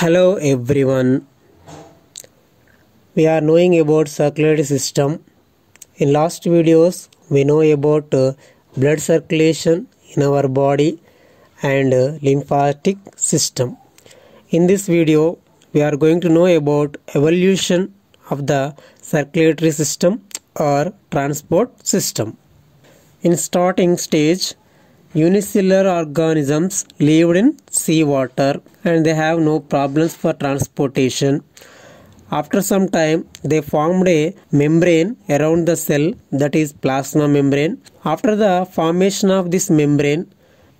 Hello everyone. We are knowing about circulatory system. In last videos we know about blood circulation in our body and lymphatic system. In this video we are going to know about evolution of the circulatory system or transport system. In starting stage, unicellular organisms lived in seawater and they have no problems for transportation. After some time, they formed a membrane around the cell, that is plasma membrane. After the formation of this membrane,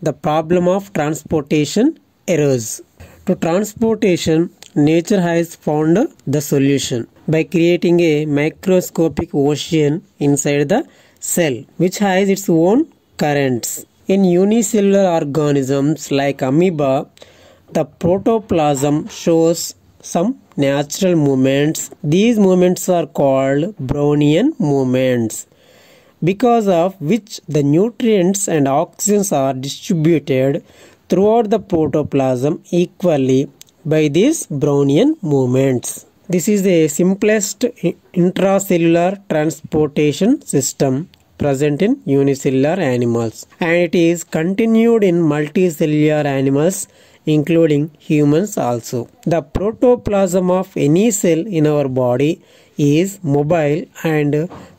the problem of transportation arose. To transportation, nature has found the solution by creating a microscopic ocean inside the cell which has its own currents. In unicellular organisms like amoeba, the protoplasm shows some natural movements. These movements are called Brownian movements, because of which the nutrients and oxygens are distributed throughout the protoplasm equally by these Brownian movements. This is the simplest intracellular transportation system present in unicellular animals, and it is continued in multicellular animals including humans also. The protoplasm of any cell in our body is mobile and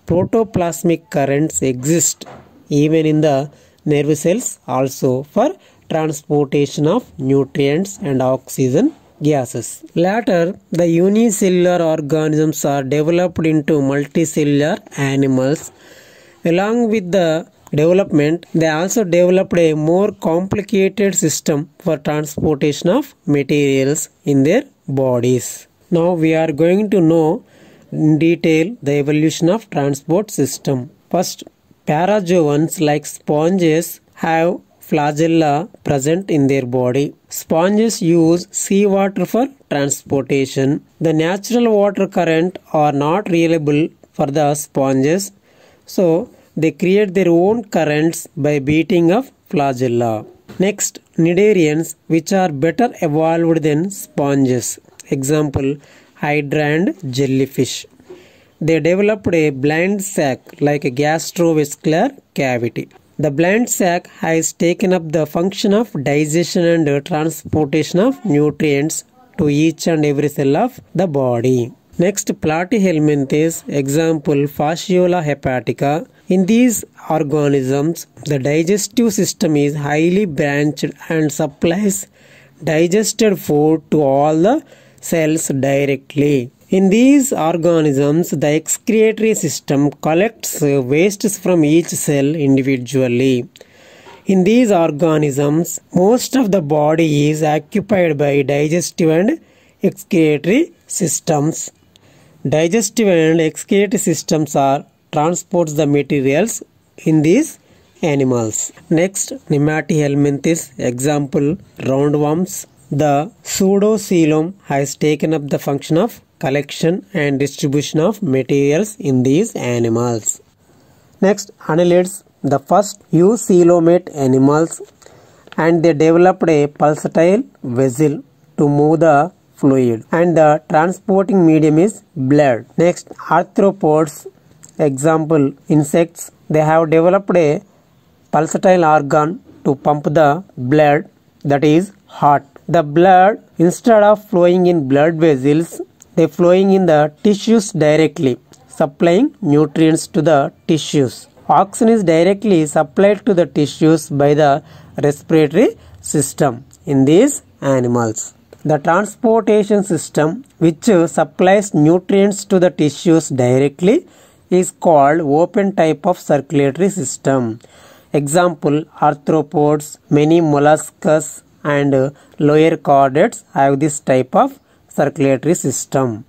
protoplasmic currents exist even in the nerve cells also for transportation of nutrients and oxygen gases. Later, the unicellular organisms are developed into multicellular animals. Along with the development, they also developed a more complicated system for transportation of materials in their bodies. Now we are going to know in detail the evolution of transport system. First, parazoans like sponges have flagella present in their body. Sponges use seawater for transportation. The natural water current are not reliable for the sponges, so they create their own currents by beating of flagella. Next, cnidarians, which are better evolved than sponges. Example, hydra and jellyfish. They developed a blind sac like a gastrovascular cavity. The blind sac has taken up the function of digestion and transportation of nutrients to each and every cell of the body. Next, platyhelminthes, example Fasciola hepatica. In these organisms, the digestive system is highly branched and supplies digested food to all the cells directly. In these organisms, the excretory system collects wastes from each cell individually. In these organisms, most of the body is occupied by digestive and excretory systems. Digestive and excretory systems are transports the materials in these animals. Next, Nematohelminthes, example roundworms. The pseudocoelom has taken up the function of collection and distribution of materials in these animals. Next, annelids, the first eucoelomate animals, and they developed a pulsatile vessel to move the fluid, and the transporting medium is blood. Next, arthropods, example insects, they have developed a pulsatile organ to pump the blood, that is heart. The blood, instead of flowing in blood vessels, they flowing in the tissues directly, supplying nutrients to the tissues. Oxygen is directly supplied to the tissues by the respiratory system in these animals. The transportation system which supplies nutrients to the tissues directly is called open type of circulatory system. Example, arthropods, many molluscs and lower chordates have this type of circulatory system.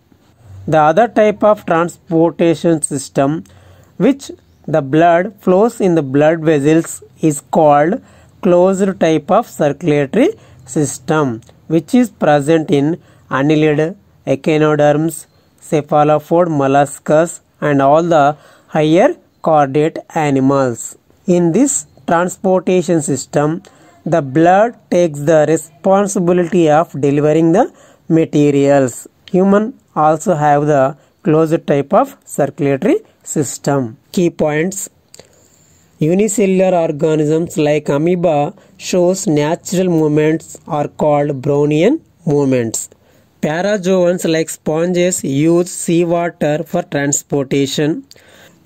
The other type of transportation system which the blood flows in the blood vessels is called closed type of circulatory system, which is present in annelid, echinoderms, cephalopod molluscs and all the higher chordate animals. In this transportation system, the blood takes the responsibility of delivering the materials. Human also have the closed type of circulatory system. Key points. Unicellular organisms like amoeba shows natural movements are called Brownian movements. Parazoans like sponges use seawater for transportation.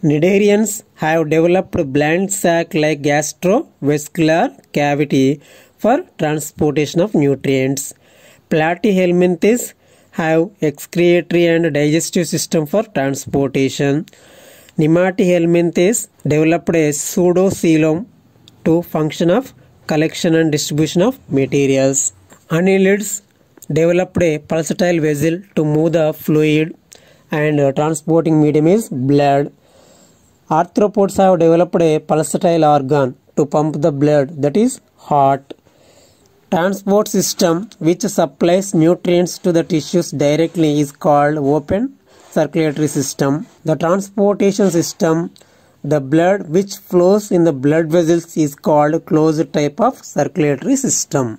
Cnidarians have developed bland sac like gastrovascular cavity for transportation of nutrients. Platyhelminthes have excretory and digestive system for transportation. Nematohelminthes developed a pseudocoelom to function of collection and distribution of materials. Annelids developed a pulsatile vessel to move the fluid, and transporting medium is blood. Arthropods have developed a pulsatile organ to pump the blood, that is heart. Transport system which supplies nutrients to the tissues directly is called open circulatory system. The transportation system, the blood which flows in the blood vessels, is called closed type of circulatory system.